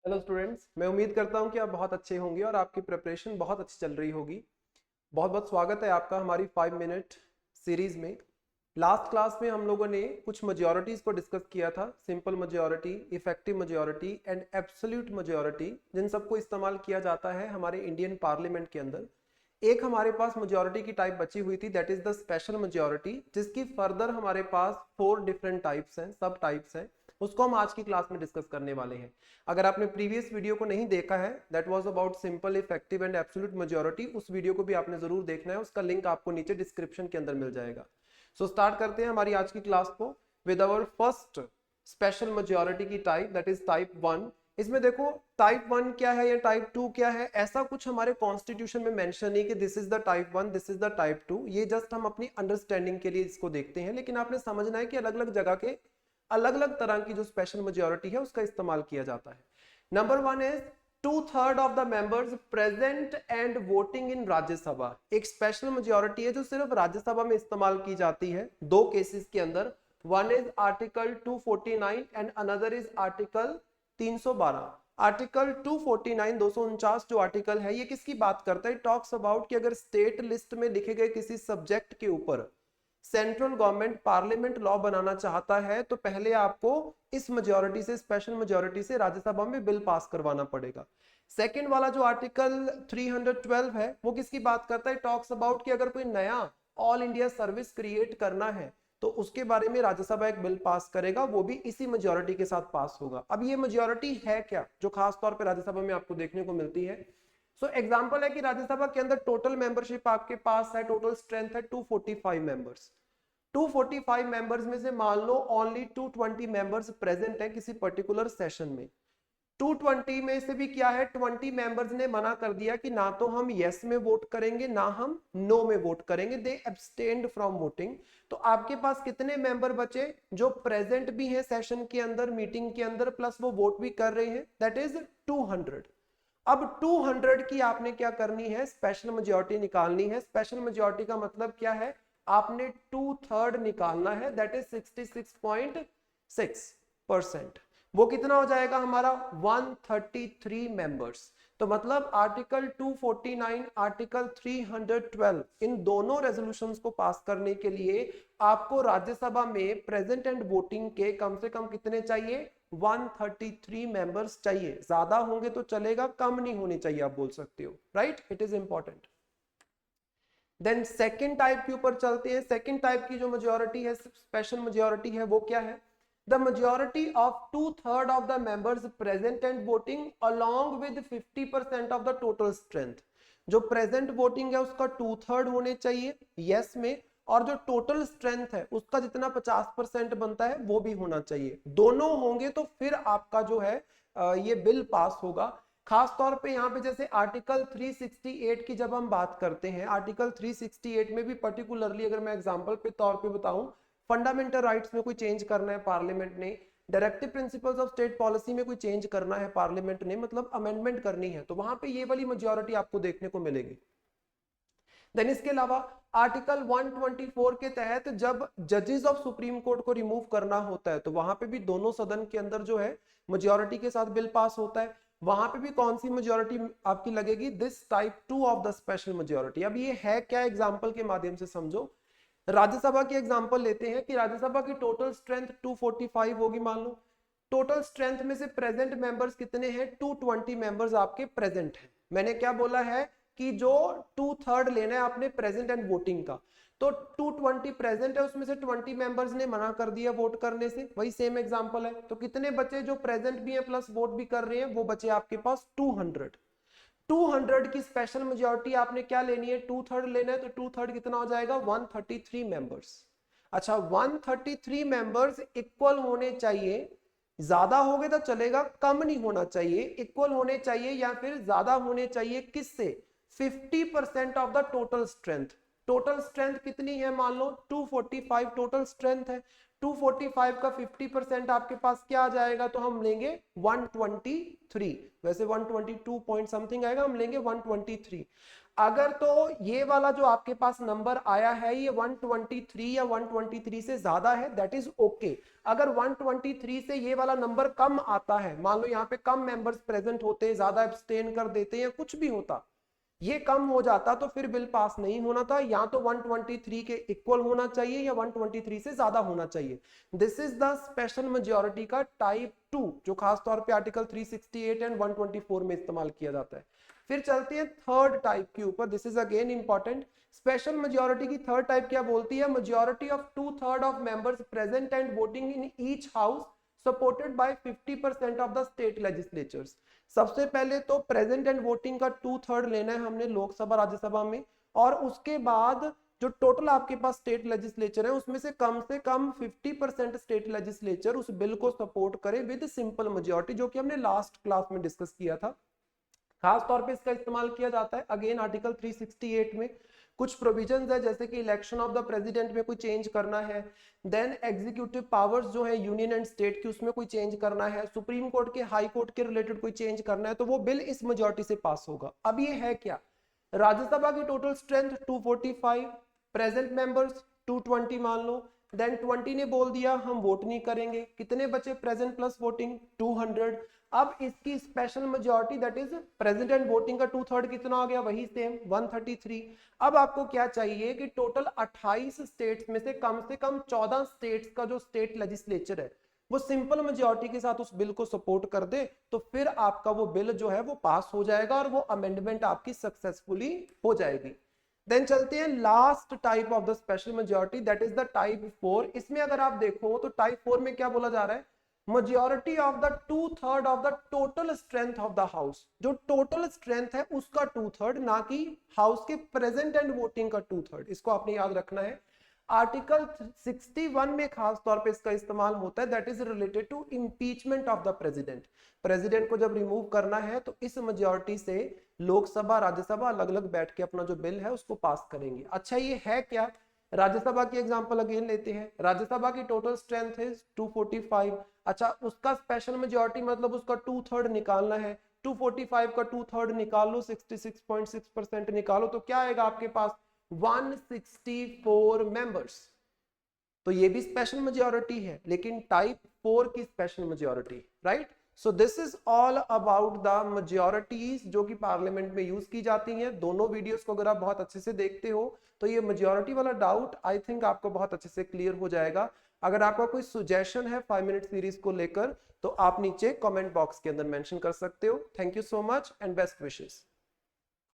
Hello students, मैं उम्मीद करता हूं कि आप बहुत अच्छे होंगे और आपकी प्रिपरेशन बहुत अच्छी चल रही होगी। बहुत बहुत स्वागत है आपका हमारी 5 मिनट सीरीज में। लास्ट क्लास में हम लोगों ने कुछ मेजॉरिटीज को डिस्कस किया था, simple majority, effective majority and absolute majority, जिन सबको इस्तेमाल किया जाता है हमारे इंडियन पार्लियामेंट के अंदर। एक हमारे पास मेजॉरिटी की टाइप बची हुई थी, that is the special majority, जिसकी फर्दर हमारे पास 4 डिफरेंट टाइप्स हैं, सब टाइप्स हैं। उसको हम आज की क्लास में डिस्कस करने वाले हैं। अगर आपने प्रीवियस वीडियो को नहीं देखा है, that was about simple, effective and absolute majority, उस वीडियो को भी आपने जरूर देखना है। उसका लिंक आपको नीचे डिस्क्रिप्शन के अंदर मिल जाएगा। सो स्टार्ट करते हैं हमारी आज की क्लास को with our first special majority की टाइप, दैट इज टाइप 1। इसमें देखो टाइप 1 क्या है या टाइप 2 क्या है, ऐसा कुछ हमारे कॉन्स्टिट्यूशन में मेंशन नहीं कि this is the type 1, this is the type 2। ये जस्ट हम अपनी अंडरस्टैंडिंग के लिए इसको देखते हैं, लेकिन आपने समझना है कि अलग अलग जगह के अलग अलग तरह की जो स्पेशल मेजॉरिटी है उसका इस्तेमाल किया जाता है। Number 1 is 2/3 of the members present and voting in Rajya Sabha. एक स्पेशल मेजॉरिटी है जो सिर्फ राज्यसभा में इस्तेमाल की जाती है दो केसेस के अंदर। One is article 249 and another is article 312। Article 249 249 जो आर्टिकल है, ये किसकी बात करता है? टॉक्स अबाउट कि अगर स्टेट लिस्ट में लिखे गए किसी सब्जेक्ट के ऊपर सेंट्रल गवर्नमेंट पार्लियामेंट लॉ बनाना चाहता है तो पहले आपको इस मेजॉरिटी से, स्पेशल मेजॉरिटी से राज्यसभा में बिल पास करवाना पड़ेगा। सेकंड वाला जो आर्टिकल 312 है वो किसकी बात करता है? टॉक्स अबाउट कि अगर कोई नया ऑल इंडिया सर्विस क्रिएट करना है तो उसके बारे में राज्यसभा एक बिल पास करेगा, वो भी इसी मेजॉरिटी के साथ पास होगा। अब ये मेजॉरिटी है क्या जो खास तौर पर राज्यसभा में आपको देखने को मिलती है? एग्जांपल है कि राज्यसभा के अंदर टोटल मेंबरशिप आपके पास है, टोटल स्ट्रेंथ है 245 मेंबर्स। 245 मेंबर्स में से मान लो ओनली 220 मेंबर्स प्रेजेंट है किसी पर्टिकुलर सेशन में। 220 में से भी क्या है, 20 मेंबर्स ने मना कर दिया कि ना तो हम यस में वोट करेंगे ना हम नो में वोट करेंगे, दे एब्सटेन्ड फ्रॉम वोटिंग। तो आपके पास कितने मेंबर बचे जो प्रेजेंट भी हैं सेशन के अंदर, मीटिंग के अंदर, प्लस वो वोट भी कर रहे हैं? That is 200। अब 200 की आपने क्या करनी है? स्पेशल मेजॉरिटी निकालनी है। स्पेशल मेजॉरिटी का मतलब क्या है? आपने 2/3 निकालना है, दैट इज 66.6%। वो कितना हो जाएगा हमारा? 133 मेंबर्स। तो मतलब आर्टिकल 249, आर्टिकल 312, इन दोनों रेजोल्यूशंस को पास करने के लिए आपको राज्यसभा में प्रेजेंट एंड वोटिंग के कम से कम कितने चाहिए? 133 मेंबर्स चाहिए। ज्यादा होंगे तो चलेगा, कम नहीं होने चाहिए, आप बोल सकते हो, right? It is important. Then second type के ऊपर चलते हैं। सेकेंड टाइप की जो मेजॉरिटी है, स्पेशल मेजॉरिटी है, वो क्या है? The majority of 2/3 of the members present and voting along with 50% of the total strength. जो प्रेजेंट वोटिंग है उसका 2/3 होने चाहिए यस में, और जो टोटल स्ट्रेंथ है उसका जितना 50% बनता है वो भी होना चाहिए। दोनों होंगे तो फिर आपका जो है ये बिल पास होगा। खास तौर पे यहाँ पे जैसे आर्टिकल 368 की जब हम बात करते हैं, आर्टिकल 368 में भी पर्टिकुलरली अगर मैं एग्जांपल पे तौर पे बताऊं, फंडामेंटल राइट्स में कोई चेंज करना है पार्लियामेंट ने, directive principles of state policy में कोई चेंज करना है पार्लियामेंट ने, मतलब अमेंडमेंट करनी है, तो वहां पे ये वाली मेजॉरिटी आपको देखने को मिलेगी। देन इसके अलावा आर्टिकल 124 के तहत जब जजेस ऑफ सुप्रीम कोर्ट को रिमूव करना होता है तो वहां पे भी दोनों सदन के अंदर जो है मेजॉरिटी के साथ बिल पास होता है। वहां पे भी कौन सी मेजॉरिटी आपकी लगेगी? This type 2 of the special majority. अब ये है क्या, एग्जांपल के माध्यम से समझो। राज्यसभा की एग्जांपल लेते हैं कि राज्यसभा की टोटल स्ट्रेंथ 245 होगी मान लो। टोटल स्ट्रेंथ में से प्रेजेंट मेंबर्स कितने हैं? 220 मेंबर्स आपके प्रेजेंट हैं। मैंने क्या बोला है कि जो 2/3 लेना है आपने प्रेजेंट एंड वोटिंग का, तो 220 प्रेजेंट है, उसमें से 20 मेंबर्स ने मना कर दिया वोट करने से, वही सेम एग्जांपल है। तो कितने बचे जो प्रेजेंट भी है प्लस वोट भी कर रहे हैं? वो बचे आपके पास 200। 200 की स्पेशल मेजॉरिटी आपने क्या लेनी है? 2/3 लेना है, तो 2/3 कितना हो जाएगा? 133 मेंबर्स। अच्छा, 133 मेंबर्स इक्वल होने चाहिए। ज्यादा हो गए तो चलेगा, कम नहीं होना चाहिए, इक्वल होने चाहिए, या फिर ज्यादा होने चाहिए किससे? 50% of the total strength. Total strength कितनी है? मान लो 245 टोटल स्ट्रेंथ है। 245 का 50% आपके पास क्या आ जाएगा, तो हम लेंगे 123, वैसे 122 पॉइंट समथिंग आएगा, हम लेंगे 123। अगर तो ये वाला जो आपके पास नंबर आया है ये 123 या 123 से ज्यादा है, दैट इज ओके। अगर 123 से ये वाला नंबर कम आता है, मान लो यहाँ पे कम मेंबर्स प्रेजेंट होते, ज्यादा एब्सटेन कर देते या कुछ भी होता, ये कम हो जाता, तो फिर बिल पास नहीं होना था। या तो 123 के इक्वल होना चाहिए या 123 से ज्यादा होना चाहिए। This is the special majority का टाइप 2, जो खासतौर पे आर्टिकल 368 एंड 124 में इस्तेमाल किया जाता है। फिर चलते हैं थर्ड टाइप के ऊपर। This is again important. Special majority की थर्ड टाइप क्या बोलती है, majority of 2/3 of members present and voting in each house supported by 50% of the state legislatures. सबसे पहले तो प्रेजेंट एंड वोटिंग का 2/3 लेना है हमने लोकसभा राज्यसभा में, और उसके बाद जो टोटल आपके पास स्टेट लेजिस्लेचर है उसमें से कम 50% स्टेट लेजिस्लेचर उस बिल को सपोर्ट करे विद सिंपल मेजॉरिटी, जो कि हमने लास्ट क्लास में डिस्कस किया था। खास तौर पे इसका इस्तेमाल किया जाता है अगेन आर्टिकल 368 में। कुछ प्रोविजंस है जैसे कि इलेक्शन ऑफ द प्रेसिडेंट में कोई चेंज करना है, देन एग्जीक्यूटिव पावर्स जो है यूनियन एंड स्टेट की उसमें कोई चेंज करना है, सुप्रीम कोर्ट के हाई कोर्ट के रिलेटेड कोई चेंज करना है, तो वो बिल इस मेजॉरिटी से पास होगा। अब ये है क्या, राज्यसभा की टोटल स्ट्रेंथ 245, प्रेजेंट मेंबर्स 220 मान लो, देन 20 ने बोल दिया हम वोट नहीं करेंगे, कितने बचे प्रेजेंट प्लस वोटिंग 200। अब इसकी special majority that is present and voting का 2/3 कितना हो गया, वही सेम 133। अब आपको क्या चाहिए कि टोटल 28 स्टेट्स में से कम 14 स्टेट्स का जो स्टेट लेजिस्लेचर है वो सिंपल मेजॉरिटी के साथ उस बिल को सपोर्ट कर दे, तो फिर आपका वो बिल जो है वो पास हो जाएगा और वो अमेंडमेंट आपकी सक्सेसफुली हो जाएगी। देन चलते हैं last type of the special majority that is the type 4। इसमें अगर आप देखो तो टाइप 4 में क्या बोला जा रहा है, majority of the 2/3 of the total strength of the house, जो टोटल स्ट्रेंथ है उसका 2/3, ना कि हाउस के प्रेजेंट एंड वोटिंग का 2/3। इसको आपने याद रखना है। आर्टिकल 61 में खास तौर पे इसका इस्तेमाल होता है, that is related to impeachment of the president. President को जब रिमूव करना है तो इस मेजॉरिटी से लोकसभा राज्यसभा अलग अलग बैठ के अपना जो बिल है उसको पास करेंगे। अच्छा ये है क्या, राज्यसभा की एग्जांपल अगेन लेते हैं। राज्यसभा की टोटल स्ट्रेंथ है 245। अच्छा उसका स्पेशल मेजॉरिटी मतलब उसका 2/3 निकालना है, 245 का 2/3 निकाल लो, 66.6% निकालो, तो क्या आएगा आपके पास 164 मेंबर्स। तो ये भी स्पेशल मेजॉरिटी है, लेकिन टाइप 4 की special majority, right. So this is all about the majorities जो कि पार्लियामेंट में यूज की जाती हैं। दोनों वीडियोस को अगर आप बहुत अच्छे से देखते हो तो ये मेजॉरिटी वाला डाउट आई थिंक आपको बहुत अच्छे से क्लियर हो जाएगा। अगर आपका कोई सुजेशन है 5 मिनट सीरीज को लेकर तो आप नीचे कमेंट बॉक्स के अंदर मेंशन कर सकते हो। Thank you so much and best wishes.